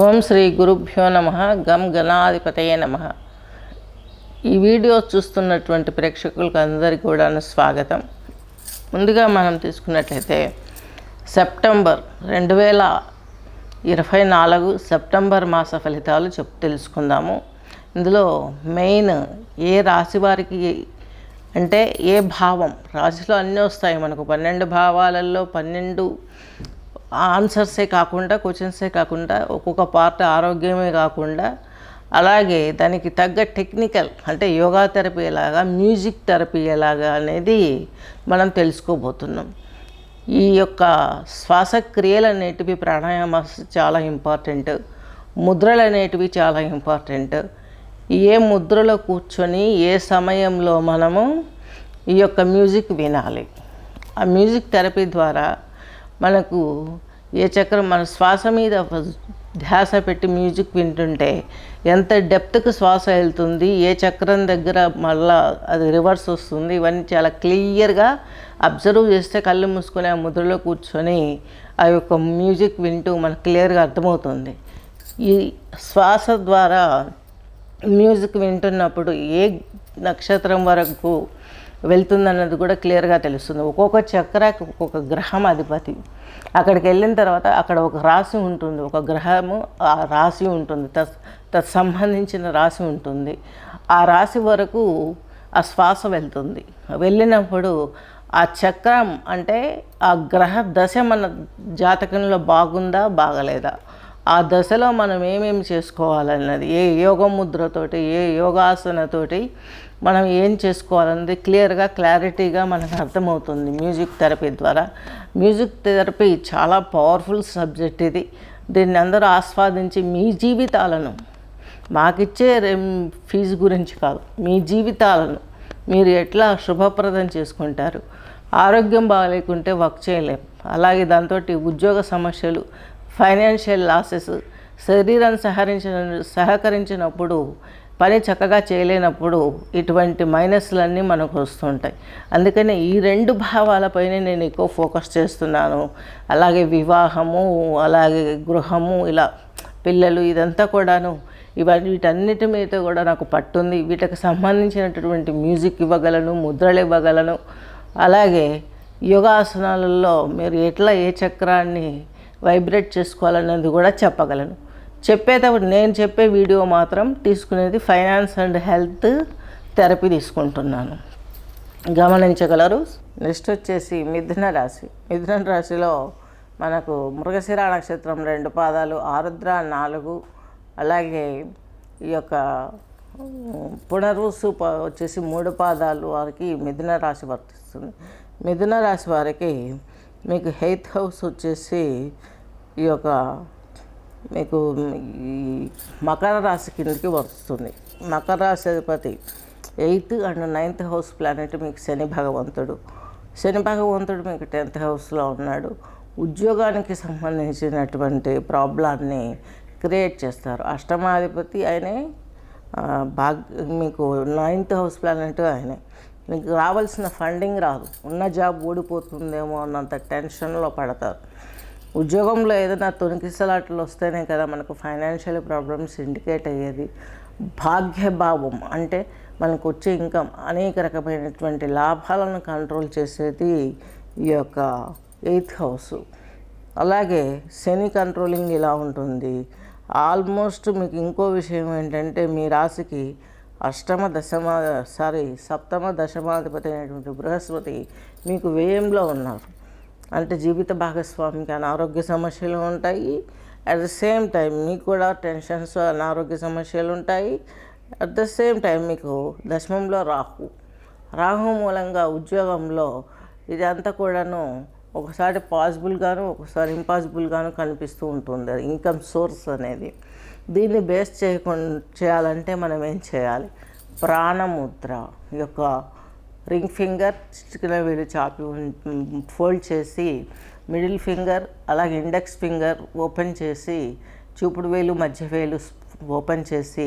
ఓం శ్రీ గురుభ్యో నమః. గం గణాధిపతయే నమః. ఈ వీడియో చూస్తున్నటువంటి ప్రేక్షకులకు అందరికీ కూడా స్వాగతం. ముందుగా మనం తీసుకున్నట్లయితే సెప్టెంబర్ 2024 సెప్టెంబర్ మాస ఫలితాలు తెలుసుకుందాము. ఇందులో మెయిన్ ఏ రాశి వారికి అంటే ఏ భావం, రాశిలో అన్నీ వస్తాయి మనకు. 12 భావాలలో 12 ఆన్సర్సే కాకుండా, క్వశ్చన్సే కాకుండా, ఒక్కొక్క పార్ట్ ఆరోగ్యమే కాకుండా, అలాగే దానికి తగ్గ టెక్నికల్ అంటే యోగా థెరపీ ఎలాగా, మ్యూజిక్ థెరపీ ఎలాగా అనేది మనం తెలుసుకోబోతున్నాం. ఈ యొక్క శ్వాసక్రియలు అనేటివి, ప్రాణాయామ చాలా ఇంపార్టెంట్, ముద్రలు అనేటివి చాలా ఇంపార్టెంట్. ఏ ముద్రలో కూర్చొని ఏ సమయంలో మనము ఈ యొక్క మ్యూజిక్ వినాలి. ఆ మ్యూజిక్ థెరపీ ద్వారా మనకు ఏ చక్రం, మన శ్వాస మీద ధ్యాస పెట్టి మ్యూజిక్ వింటుంటే ఎంత డెప్త్కి శ్వాస వెళ్తుంది, ఏ చక్రం దగ్గర మళ్ళా అది రివర్స్ వస్తుంది, ఇవన్నీ చాలా క్లియర్గా అబ్జర్వ్ చేస్తే కళ్ళు మూసుకొని ఆ ముద్రలో కూర్చొని ఆ యొక్క మ్యూజిక్ వింటూ మనకు క్లియర్గా అర్థమవుతుంది. ఈ శ్వాస ద్వారా మ్యూజిక్ వింటున్నప్పుడు ఏ నక్షత్రం వరకు వెళ్తుందన్నది కూడా క్లియర్గా తెలుస్తుంది. ఒక్కొక్క చక్రాకి ఒక్కొక్క గ్రహం అధిపతి. అక్కడికి వెళ్ళిన తర్వాత అక్కడ ఒక రాశి ఉంటుంది, ఒక గ్రహము ఆ రాశి ఉంటుంది, సంబంధించిన రాశి ఉంటుంది. ఆ రాశి వరకు ఆ శ్వాస వెళ్తుంది. వెళ్ళినప్పుడు ఆ చక్రం అంటే ఆ గ్రహ దశ మన జాతకంలో బాగుందా బాగలేదా, ఆ దశలో మనం ఏమేమి చేసుకోవాలన్నది, ఏ యోగ ముద్రతోటి, ఏ యోగాసనతోటి మనం ఏం చేసుకోవాలన్నది క్లారిటీగా మనకు అర్థమవుతుంది మ్యూజిక్ థెరపీ ద్వారా. మ్యూజిక్ థెరపీ చాలా పవర్ఫుల్ సబ్జెక్ట్ ఇది. దీన్ని అందరూ ఆస్వాదించి మీ జీవితాలను, మాకిచ్చే ఫీజు గురించి కాదు, మీ జీవితాలను మీరు ఎట్లా శుభప్రదం చేసుకుంటారు. ఆరోగ్యం బాగాలేకుంటే వర్క్ చేయలేం. అలాగే దాంతో ఉద్యోగ సమస్యలు, ఫైనాన్షియల్ లాసెస్, శరీరం సహకరించినప్పుడు పని చక్కగా చేయలేనప్పుడు ఇటువంటి మైనస్లన్నీ మనకు వస్తుంటాయి. అందుకని ఈ 2 భావాలపైనే నేను ఎక్కువ ఫోకస్ చేస్తున్నాను. అలాగే వివాహము, అలాగే గృహము, ఇలా పిల్లలు, ఇదంతా కూడాను వీటన్నిటి మీద కూడా నాకు పట్టుంది. వీటికి సంబంధించినటువంటి మ్యూజిక్ ఇవ్వగలను, ముద్రలు ఇవ్వగలను. అలాగే యోగాసనాలలో మీరు ఎట్లా ఏ చక్రాన్ని వైబ్రేట్ చేసుకోవాలన్నది కూడా చెప్పగలను. చెప్పేటప్పుడు నేను చెప్పే వీడియో మాత్రం తీసుకునేది ఫైనాన్స్ అండ్ హెల్త్ థెరపీ తీసుకుంటున్నాను, గమనించగలరు. నెక్స్ట్ వచ్చేసి మిథున రాశి. మిథున రాశిలో మనకు మృగశిర నక్షత్రం 2 పాదాలు, ఆరుద్ర 4, అలాగే ఈ యొక్క పునర్వసు వచ్చేసి 3 పాదాలు వారికి మిథున రాశి వర్తిస్తుంది. మిథున రాశి వారికి మీకు 8th హౌస్ వచ్చేసి ఈ యొక్క మీకు ఈ మకర రాశి కిందకి వస్తుంది. మకర రాశి అధిపతి 8th and 9th house planet మీకు శని భగవంతుడు మీకు 10th హౌస్లో ఉన్నాడు. ఉద్యోగానికి సంబంధించినటువంటి ప్రాబ్లాన్ని క్రియేట్ చేస్తారు. అష్టమాధిపతి ఆయనే, మీకు 9th హౌస్ ప్లానెట్ ఆయనే. మీకు రావాల్సిన ఫండింగ్ రాదు, ఉన్న జాబ్ ఊడిపోతుందేమో అన్నంత టెన్షన్లో పడతారు. ఉద్యోగంలో ఏదైనా తొణికిసలాటలు వస్తేనే కదా మనకు ఫైనాన్షియల్ ప్రాబ్లమ్స్ ఇండికేట్ అయ్యేది. భాగ్యభావం అంటే మనకు వచ్చే ఇన్కమ్, అనేక రకమైనటువంటి లాభాలను కంట్రోల్ చేసేది ఈ యొక్క 8th హౌస్. అలాగే శని కంట్రోలింగ్ ఇలా ఉంటుంది. ఆల్మోస్ట్ మీకు ఇంకో విషయం ఏంటంటే మీ రాశికి సప్తమ దశమాధిపతి అయినటువంటి బృహస్పతి మీకు వ్యయంలో ఉన్నారు. అంటే జీవిత భాగస్వామికి అనారోగ్య సమస్యలు ఉంటాయి. అట్ ద సేమ్ టైం మీకు కూడా టెన్షన్స్, అనారోగ్య సమస్యలు ఉంటాయి. అట్ ద సేమ్ టైం మీకు దశమంలో రాహు మూలంగా ఉద్యోగంలో ఇదంతా కూడాను ఒకసారి పాసిబుల్గాను, ఒకసారి ఇంపాసిబుల్గాను కనిపిస్తూ ఉంటుంది ఇన్కమ్ సోర్స్ అనేది. దీన్ని బేస్ చేయాలంటే మనం ఏం చేయాలి? ప్రాణముద్ర యొక్క రింగ్ ఫింగర్, చిటికెన వేలు చాపి ఫోల్డ్ చేసి, మిడిల్ ఫింగర్ అలాగే ఇండెక్స్ ఫింగర్ ఓపెన్ చేసి, చూపుడు వేలు మధ్య వేలు ఓపెన్ చేసి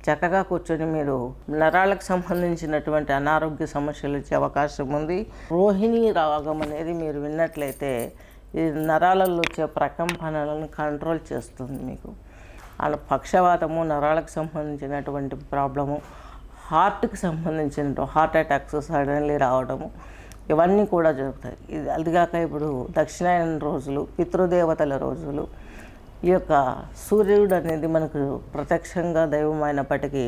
చక్కగా కూర్చొని మీరు నరాలకు సంబంధించినటువంటి అనారోగ్య సమస్యలు వచ్చే అవకాశం ఉంది. రోహిణి రాగం అనేది మీరు విన్నట్లయితే ఇది నరాలలో వచ్చే ప్రకంపనలను కంట్రోల్ చేస్తుంది. మీకు పక్షవాతము, నరాలకు సంబంధించినటువంటి ప్రాబ్లము, హార్ట్కి సంబంధించిన హార్ట్ అటాక్స్ సడన్లీ రావడము, ఇవన్నీ కూడా జరుగుతాయి. అదిగాక ఇప్పుడు దక్షిణాయన రోజులు, పితృదేవతల రోజులు, ఈ యొక్క సూర్యుడు అనేది మనకు ప్రత్యక్షంగా దైవం అయినప్పటికీ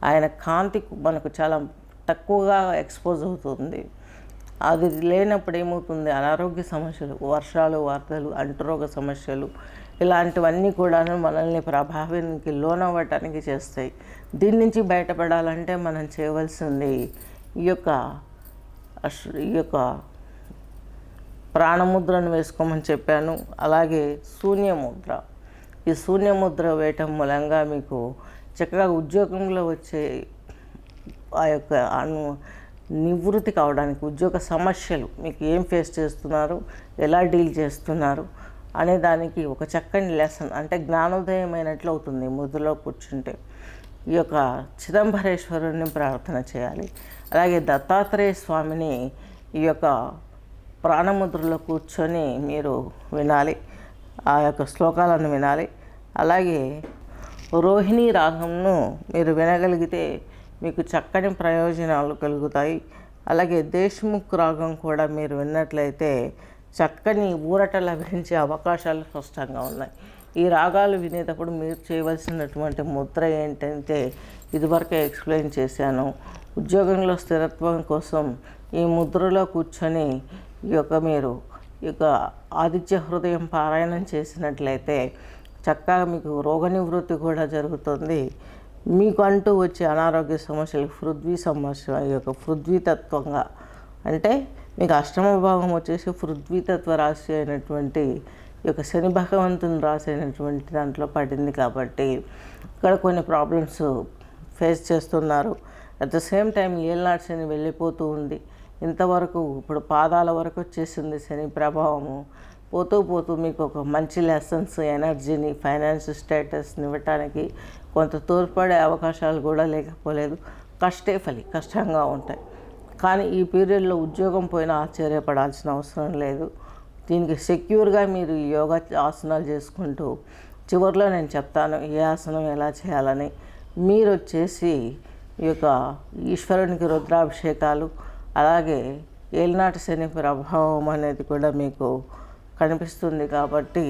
ఆయన కాంతి మనకు చాలా తక్కువగా ఎక్స్పోజ్ అవుతుంది. అది లేనప్పుడు ఏమవుతుంది, అనారోగ్య సమస్యలు, వర్షాలు, వరదలు, అంటురోగ సమస్యలు, ఇలాంటివన్నీ కూడా మనల్ని ప్రభావానికి లోనవ్వటానికి చేస్తాయి. దీని నుంచి బయటపడాలంటే మనం చేయవలసింది ఈ యొక్క ప్రాణముద్రను వేసుకోమని చెప్పాను. అలాగే శూన్యముద్ర, ఈ శూన్యముద్ర వేయటం మూలంగా మీకు చక్కగా ఉద్యోగంలో వచ్చే ఆ యొక్క నివృత్తి కావడానికి, ఉద్యోగ సమస్యలు మీకు ఏం ఫేస్ చేస్తున్నారు, ఎలా డీల్ చేస్తున్నారు అనే దానికి ఒక చక్కని లెసన్, అంటే జ్ఞానోదయం అయినట్లు అవుతుంది ముద్రలో కూర్చుంటే. ఈ యొక్క చిదంబరేశ్వరుని ప్రార్థన చేయాలి. అలాగే దత్తాత్రేయ స్వామిని ఈ యొక్క ప్రాణముద్రలో కూర్చొని మీరు వినాలి, ఆ యొక్క శ్లోకాలను వినాలి. అలాగే రోహిణీ రాగంను మీరు వినగలిగితే మీకు చక్కని ప్రయోజనాలు కలుగుతాయి. అలాగే దేశ్ముఖ్ రాగం కూడా మీరు విన్నట్లయితే చక్కని ఊరట లభించే అవకాశాలు స్పష్టంగా ఉన్నాయి. ఈ రాగాలు వినేటప్పుడు మీరు చేయవలసినటువంటి ముద్ర ఏంటంటే ఇదివరకే ఎక్స్ప్లెయిన్ చేశాను. ఉద్యోగంలో స్థిరత్వం కోసం ఈ ముద్రలో కూర్చొని మీరు ఈ యొక్క ఆదిత్య హృదయం పారాయణం చేసినట్లయితే చక్కగా మీకు రోగ నివృత్తి కూడా జరుగుతుంది. మీకు అంటూ వచ్చే అనారోగ్య సమస్యలు, పృథ్వీ సమస్య, ఈ యొక్క పృథ్వీతత్వంగా, అంటే మీకు అష్టమ భాగం వచ్చేసి పృథ్వీతత్వ రాశి అయినటువంటి ఈ యొక్క శని భగవంతుని రాశి అయినటువంటి దాంట్లో పడింది. కాబట్టి ఇక్కడ కొన్ని ప్రాబ్లమ్స్ ఫేస్ చేస్తున్నారు. అట్ ద సేమ్ టైం ఏళ్ళనాటి శని వెళ్ళిపోతూ ఉంది. ఇంతవరకు ఇప్పుడు పాదాల వరకు వచ్చేసింది శని ప్రభావము. పోతూ పోతూ మీకు ఒక మంచి లెసన్స్, ఎనర్జీని, ఫైనాన్స్ స్టేటస్ని ఇవ్వటానికి కొంత తోడ్పడే అవకాశాలు కూడా లేకపోలేదు. కష్టంగా ఉంటాయి. కానీ ఈ పీరియడ్లో ఉద్యోగం పోయినా ఆశ్చర్యపడాల్సిన అవసరం లేదు. దీనికి సెక్యూర్గా మీరు యోగా ఆసనాలు చేసుకుంటూ, చివరిలో నేను చెప్తాను ఏ ఆసనం ఎలా చేయాలని, మీరు వచ్చేసి ఈ యొక్క ఈశ్వరునికి రుద్రాభిషేకాలు, అలాగే ఏలినాటి శని ప్రభావం అనేది కూడా మీకు కనిపిస్తుంది. కాబట్టి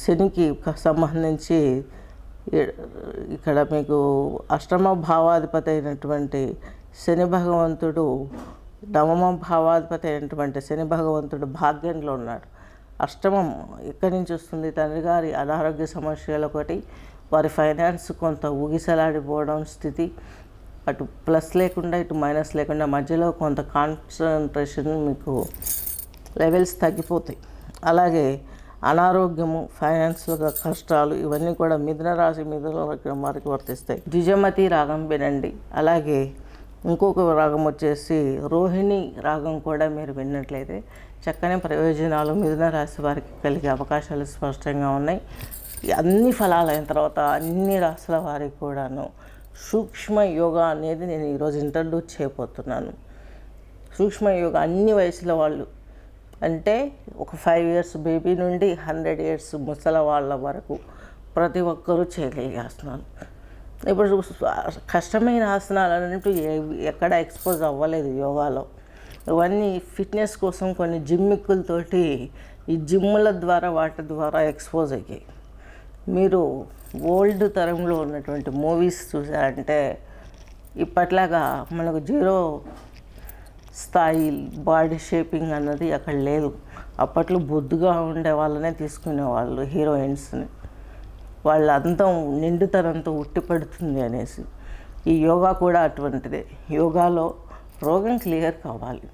శనికి సంబంధించి ఇక్కడ మీకు అష్టమ భావాధిపతి అయినటువంటి శని భగవంతుడు, నవమ భావాధిపతి అయినటువంటి శని భగవంతుడు భాగ్యంలో ఉన్నాడు. అష్టమం ఎక్కడి నుంచి వస్తుంది, తండ్రి గారి అనారోగ్య సమస్యలు ఒకటి, వారి ఫైనాన్స్ కొంత ఊగిసలాడిపోవడం స్థితి, అటు ప్లస్ లేకుండా ఇటు మైనస్ లేకుండా మధ్యలో కొంత కాన్సన్ట్రేషన్ మీకు లెవెల్స్ తగ్గిపోతాయి. అలాగే అనారోగ్యము, ఫైనాన్స్గా కష్టాలు, ఇవన్నీ కూడా మిథున రాశి వారికి వర్తిస్తాయి. ద్విజమతి రాగం వినండి. అలాగే ఇంకొక రాగం వచ్చేసి రోహిణి రాగం కూడా మీరు విన్నట్లయితే చక్కని ప్రయోజనాలు మిథున రాశి వారికి కలిగే అవకాశాలు స్పష్టంగా ఉన్నాయి. అన్ని ఫలాలు అయిన తర్వాత అన్ని రాశుల వారికి కూడాను సూక్ష్మ యోగా అనేది నేను ఈరోజు ఇంట్రడ్యూస్ చేయబోతున్నాను. సూక్ష్మ యోగా అన్ని వయసుల వాళ్ళు, అంటే ఒక 5 years బేబీ నుండి 100 years ముసల వాళ్ళ వరకు ప్రతి ఒక్కరూ చేయగలిగే ఆసనాలు. ఇప్పుడు కష్టమైన ఆసనాలు అన్నట్టు ఎక్కడ ఎక్స్పోజ్ అవ్వలేదు యోగాలో. ఇవన్నీ ఫిట్నెస్ కోసం కొన్ని జిమ్మిక్కులతోటి, ఈ జిమ్ముల ద్వారా వాటి ద్వారా ఎక్స్పోజ్ అయ్యాయి. మీరు ఓల్డ్ తరంలో ఉన్నటువంటి మూవీస్ చూసారంటే ఇప్పట్లాగా మనకు జీరో స్థాయి బాడీ షేపింగ్ అన్నది అక్కడ లేదు. అప్పట్లో బొద్దుగా ఉండే వాళ్ళనే తీసుకునేవాళ్ళు హీరోయిన్స్ని, వాళ్ళ అంతం నిండుతనంతో ఉట్టిపడుతుంది అనేసి. ఈ యోగా కూడా అటువంటిదే. యోగాలో రోగం క్లియర్ కావాలి,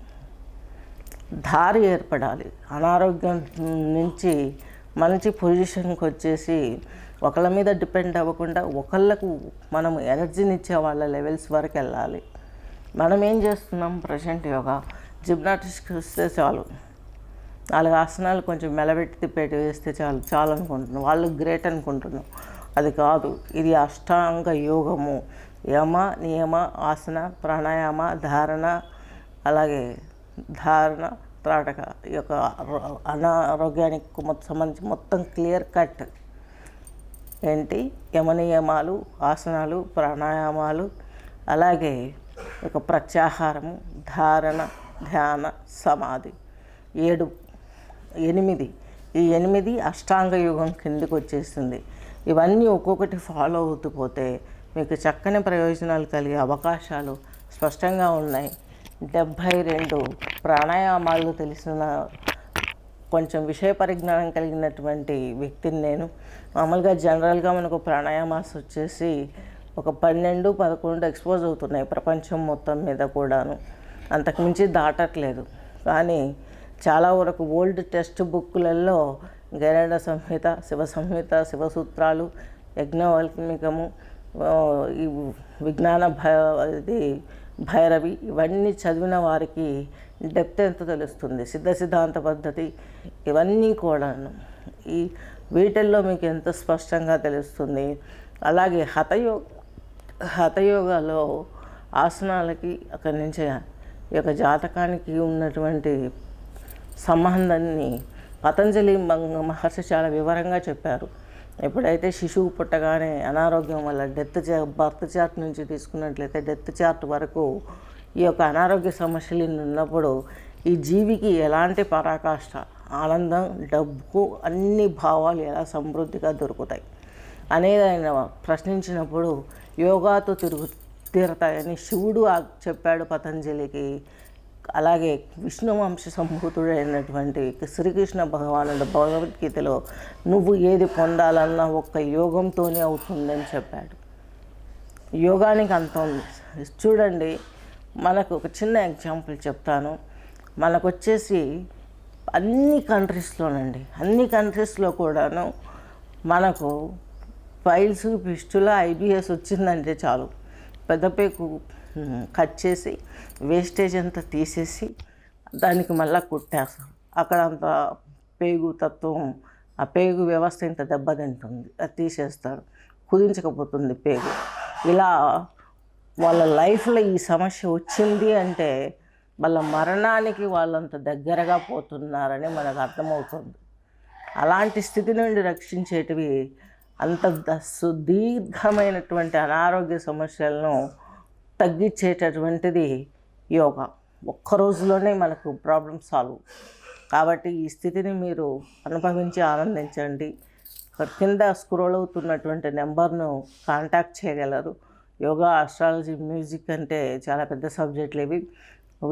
దారి ఏర్పడాలి, అనారోగ్యం నుంచి మంచి పొజిషన్కి వచ్చేసి ఒకళ్ళ మీద డిపెండ్ అవ్వకుండా ఒకళ్ళకు మనం ఎనర్జీని ఇచ్చే వాళ్ళ లెవెల్స్ వరకు వెళ్ళాలి. మనం ఏం చేస్తున్నాం, ప్రజెంట్ యోగా జిమ్నాటిక్స్కి వస్తే చాలు, 4 ఆసనాలు కొంచెం మెలబెట్టి తిప్పేటి వేస్తే చాలు అనుకుంటున్నాం. వాళ్ళు గ్రేట్ అనుకుంటున్నాం. అది కాదు, ఇది అష్టాంగ యోగము. యమ, నియమ, ఆసన, ప్రాణాయామ, ధారణ, అలాగే త్రాటక, ఈ యొక్క అనారోగ్యానికి సంబంధించి మొత్తం క్లియర్ కట్ ఏంటి యమనియమాలు, ఆసనాలు, ప్రాణాయామాలు, అలాగే ఒక ప్రత్యాహారము, ధారణ, ధ్యాన, సమాధి 8 ఈ 8 అష్టాంగ యోగం కిందకి వచ్చేస్తుంది. ఇవన్నీ ఒక్కొక్కటి ఫాలో అవుతూ పోతే మీకు చక్కని ప్రయోజనాలు కలిగే అవకాశాలు స్పష్టంగా ఉన్నాయి. 72 ప్రాణాయామాలు తెలిసిన కొంచెం విషయ పరిజ్ఞానం కలిగినటువంటి వ్యక్తిని నేను. మామూలుగా జనరల్గా మనకు ప్రాణాయామాస్ వచ్చేసి ఒక 12, 11 ఎక్స్పోజ్ అవుతున్నాయి ప్రపంచం మొత్తం మీద కూడాను, అంతకుమించి దాటట్లేదు. కానీ చాలా వరకు ఓల్డ్ టెక్స్ట్ బుక్కులలో గరుడ సంహిత, శివ సంహిత, శివసూత్రాలు, యజ్ఞవల్క్మికము, ఈ విజ్ఞాన భైరవి ఇవన్నీ చదివిన వారికి డెప్త్ ఎంత తెలుస్తుంది. సిద్ధాంత పద్ధతి ఇవన్నీ కూడాను వీటిల్లో మీకు ఎంత స్పష్టంగా తెలుస్తుంది. అలాగే హఠయోగాలో ఆసనాలకి అక్కడి నుంచి ఈ యొక్క జాతకానికి ఉన్నటువంటి సంబంధాన్ని పతంజలి మహర్షి చాలా వివరంగా చెప్పారు. ఎప్పుడైతే శిశువు పుట్టగానే అనారోగ్యం వల్ల బర్త్ చార్ట్ నుంచి తీసుకున్నట్లయితే డెత్ చార్ట్ వరకు ఈ యొక్క అనారోగ్య సమస్యలు ఉన్నప్పుడు ఈ జీవికి ఎలాంటి పరాకాష్ట, ఆనందం, డబ్బు, అన్ని భావాలు ఎలా సమృద్ధిగా దొరుకుతాయి అనేది ఆయన ప్రశ్నించినప్పుడు యోగాతో తీరతాయని శివుడు చెప్పాడు పతంజలికి. అలాగే విష్ణు వంశ సంభూతుడైనటువంటి శ్రీకృష్ణ భగవానుడు భగవద్గీతలో నువ్వు ఏది పొందాలన్నా ఒక్క యోగంతోనే అవుతుందని చెప్పాడు. యోగానికి అంత ఉంది. చూడండి, మనకు ఒక చిన్న ఎగ్జాంపుల్ చెప్తాను. మనకు వచ్చేసి అన్ని కంట్రీస్లో కూడాను మనకు ఫైల్స్, ఫిస్టులా, ఐబిఎస్ వచ్చిందంటే చాలు పెద్ద పేకు కట్ చేసి వేస్టేజ్ అంతా తీసేసి దానికి మళ్ళీ కుట్టేస్తారు. అక్కడ అంత పేగు తత్వం, ఆ పేగు వ్యవస్థ ఇంత దెబ్బతింటుంది, అది తీసేస్తారు, కుదించకపోతుంది పేగు. ఇలా వాళ్ళ లైఫ్లో ఈ సమస్య వచ్చింది అంటే వాళ్ళ మరణానికి వాళ్ళంత దగ్గరగా పోతున్నారని మనకు అర్థమవుతుంది. అలాంటి స్థితి నుండి రక్షించేటివి అంత సుదీర్ఘమైనటువంటి అనారోగ్య సమస్యలను తగ్గించేటటువంటిది యోగా. ఒక్క రోజులోనే మనకు ప్రాబ్లం సాల్వ్. కాబట్టి ఈ స్థితిని మీరు అనుభవించి ఆనందించండి. కింద స్క్రోల్ అవుతున్నటువంటి నెంబర్ను కాంటాక్ట్ చేయగలరు. యోగా, ఆస్ట్రాలజీ, మ్యూజిక్ అంటే చాలా పెద్ద సబ్జెక్టులు ఇవి.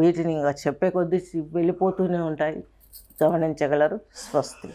వీటిని ఇంకా చెప్పే కొద్దీ వెళ్ళిపోతూనే ఉంటాయి, గమనించగలరు. స్వస్తి.